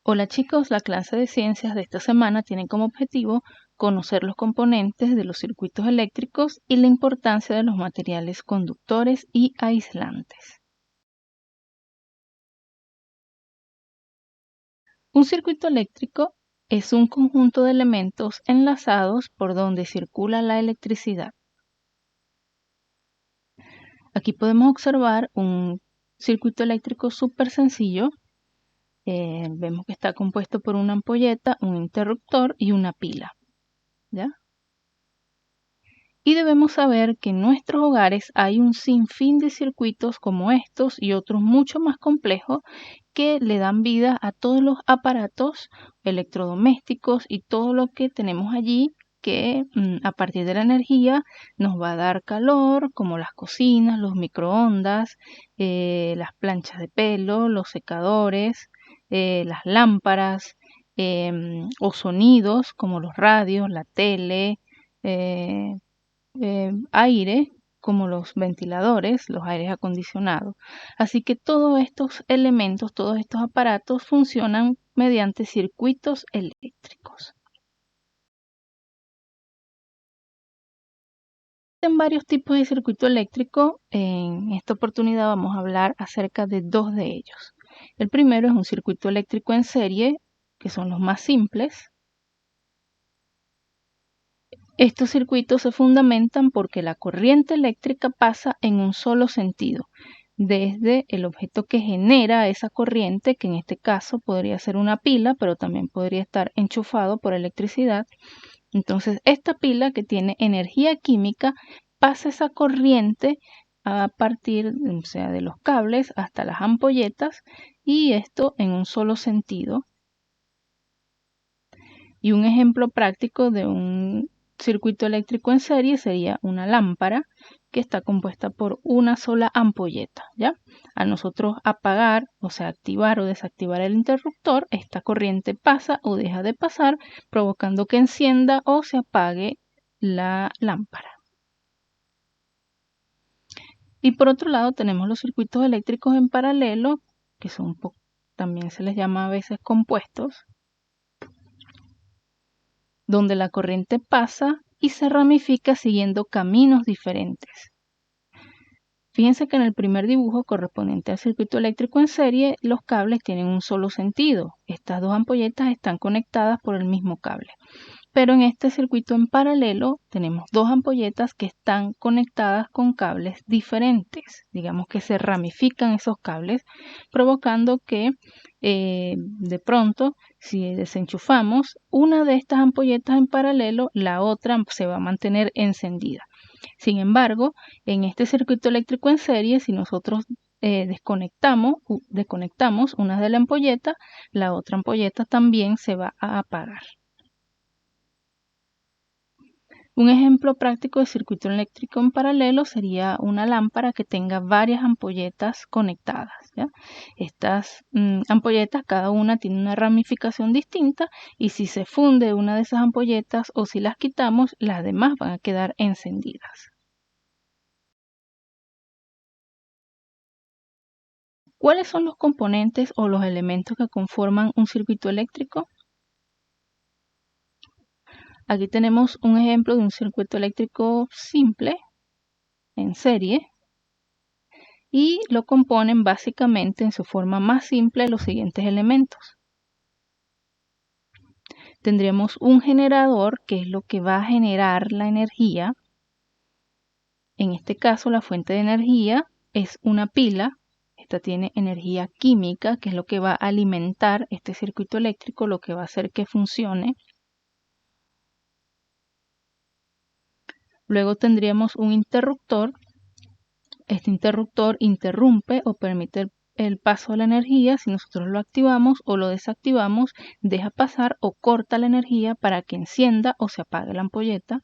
Hola chicos, la clase de ciencias de esta semana tiene como objetivo conocer los componentes de los circuitos eléctricos y la importancia de los materiales conductores y aislantes. Un circuito eléctrico es un conjunto de elementos enlazados por donde circula la electricidad. Aquí podemos observar un circuito eléctrico súper sencillo. Vemos que está compuesto por una ampolleta, un interruptor y una pila, ¿ya? Y debemos saber que en nuestros hogares hay un sinfín de circuitos como estos y otros mucho más complejos que le dan vida a todos los aparatos electrodomésticos y todo lo que tenemos allí que a partir de la energía nos va a dar calor, como las cocinas, los microondas, las planchas de pelo, los secadores, las lámparas o sonidos como los radios, la tele, aire como los ventiladores, los aires acondicionados. Así que todos estos elementos, todos estos aparatos funcionan mediante circuitos eléctricos. Existen varios tipos de circuito eléctrico. En esta oportunidad vamos a hablar acerca de dos de ellos. El primero es un circuito eléctrico en serie, que son los más simples. Estos circuitos se fundamentan porque la corriente eléctrica pasa en un solo sentido, desde el objeto que genera esa corriente, que en este caso podría ser una pila, pero también podría estar enchufado por electricidad. Entonces, esta pila que tiene energía química pasa esa corriente a partir, o sea, de los cables hasta las ampolletas, y esto en un solo sentido. Y un ejemplo práctico de un circuito eléctrico en serie sería una lámpara que está compuesta por una sola ampolleta, ¿ya? Al nosotros apagar, o sea, activar o desactivar el interruptor, esta corriente pasa o deja de pasar, provocando que encienda o se apague la lámpara. Y por otro lado tenemos los circuitos eléctricos en paralelo, que son también se les llama a veces compuestos, donde la corriente pasa y se ramifica siguiendo caminos diferentes. Fíjense que en el primer dibujo correspondiente al circuito eléctrico en serie, los cables tienen un solo sentido. Estas dos ampolletas están conectadas por el mismo cable. Pero en este circuito en paralelo tenemos dos ampolletas que están conectadas con cables diferentes. Digamos que se ramifican esos cables, provocando que de pronto, si desenchufamos una de estas ampolletas en paralelo, la otra se va a mantener encendida. Sin embargo, en este circuito eléctrico en serie, si nosotros desconectamos una de la ampolleta, la otra ampolleta también se va a apagar. Un ejemplo práctico de circuito eléctrico en paralelo sería una lámpara que tenga varias ampolletas conectadas, ¿ya? Estas ampolletas, cada una tiene una ramificación distinta y si se funde una de esas ampolletas o si las quitamos, las demás van a quedar encendidas. ¿Cuáles son los componentes o los elementos que conforman un circuito eléctrico? Aquí tenemos un ejemplo de un circuito eléctrico simple en serie y lo componen básicamente en su forma más simple los siguientes elementos. Tendríamos un generador, que es lo que va a generar la energía. En este caso, la fuente de energía es una pila. Esta tiene energía química, que es lo que va a alimentar este circuito eléctrico, lo que va a hacer que funcione. Luego tendríamos un interruptor. Este interruptor interrumpe o permite el paso de la energía. Si nosotros lo activamos o lo desactivamos, deja pasar o corta la energía para que encienda o se apague la ampolleta.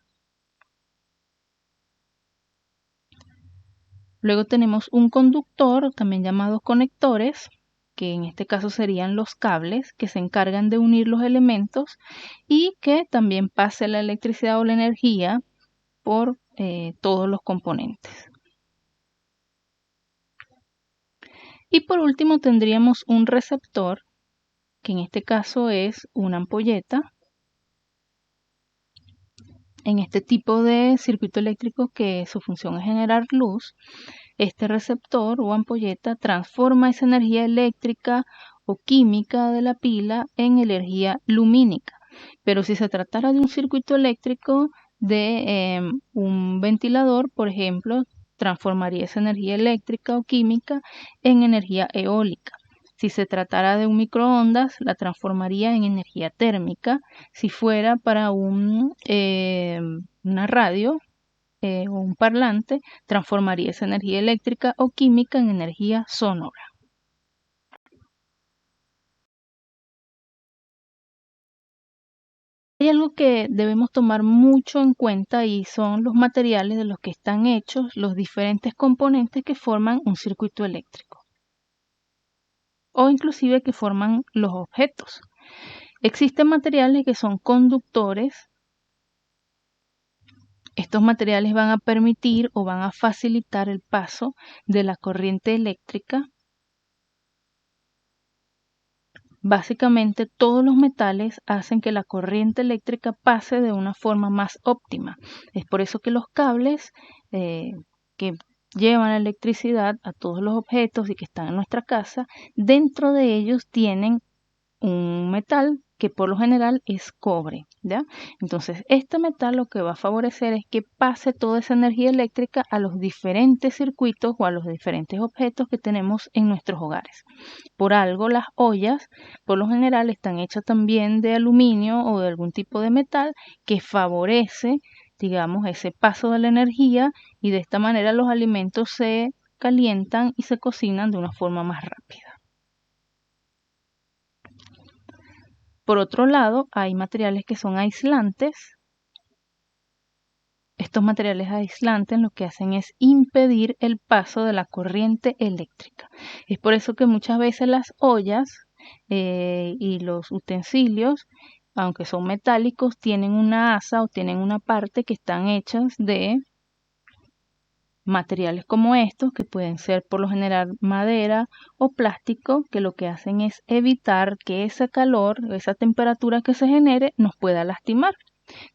Luego tenemos un conductor, también llamado conectores, que en este caso serían los cables que se encargan de unir los elementos y que también pase la electricidad o la energía por todos los componentes. Y por último tendríamos un receptor, que en este caso es una ampolleta. En este tipo de circuito eléctrico que su función es generar luz, este receptor o ampolleta transforma esa energía eléctrica o química de la pila en energía lumínica. Pero si se tratara de un circuito eléctrico de un ventilador, por ejemplo, transformaría esa energía eléctrica o química en energía eólica. Si se tratara de un microondas, la transformaría en energía térmica. Si fuera para una radio o un parlante, transformaría esa energía eléctrica o química en energía sonora. Hay algo que debemos tomar mucho en cuenta y son los materiales de los que están hechos los diferentes componentes que forman un circuito eléctrico o inclusive que forman los objetos. Existen materiales que son conductores. Estos materiales van a permitir o van a facilitar el paso de la corriente eléctrica. Básicamente todos los metales hacen que la corriente eléctrica pase de una forma más óptima. Es por eso que los cables que llevan la electricidad a todos los objetos y que están en nuestra casa, dentro de ellos tienen un metal que por lo general es cobre, ¿ya? Entonces, este metal lo que va a favorecer es que pase toda esa energía eléctrica a los diferentes circuitos o a los diferentes objetos que tenemos en nuestros hogares. Por algo, las ollas, por lo general, están hechas también de aluminio o de algún tipo de metal que favorece, digamos, ese paso de la energía y de esta manera los alimentos se calientan y se cocinan de una forma más rápida. Por otro lado, hay materiales que son aislantes. Estos materiales aislantes lo que hacen es impedir el paso de la corriente eléctrica. Es por eso que muchas veces las ollas y los utensilios, aunque son metálicos, tienen una asa o tienen una parte que están hechas de materiales como estos, que pueden ser por lo general madera o plástico, que lo que hacen es evitar que ese calor, esa temperatura que se genere, nos pueda lastimar.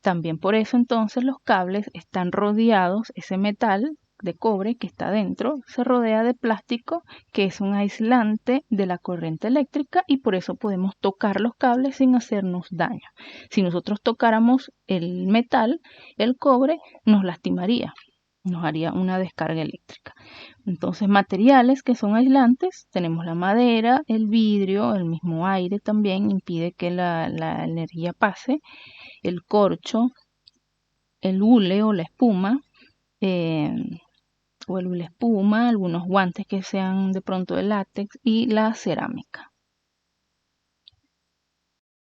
También por eso entonces los cables están rodeados, ese metal de cobre que está dentro se rodea de plástico que es un aislante de la corriente eléctrica y por eso podemos tocar los cables sin hacernos daño. Si nosotros tocáramos el metal, el cobre, nos lastimaría, nos haría una descarga eléctrica. Entonces, materiales que son aislantes, tenemos la madera, el vidrio, el mismo aire también impide que la energía pase, el corcho, el hule o la espuma, o el hule espuma, algunos guantes que sean de pronto de látex y la cerámica.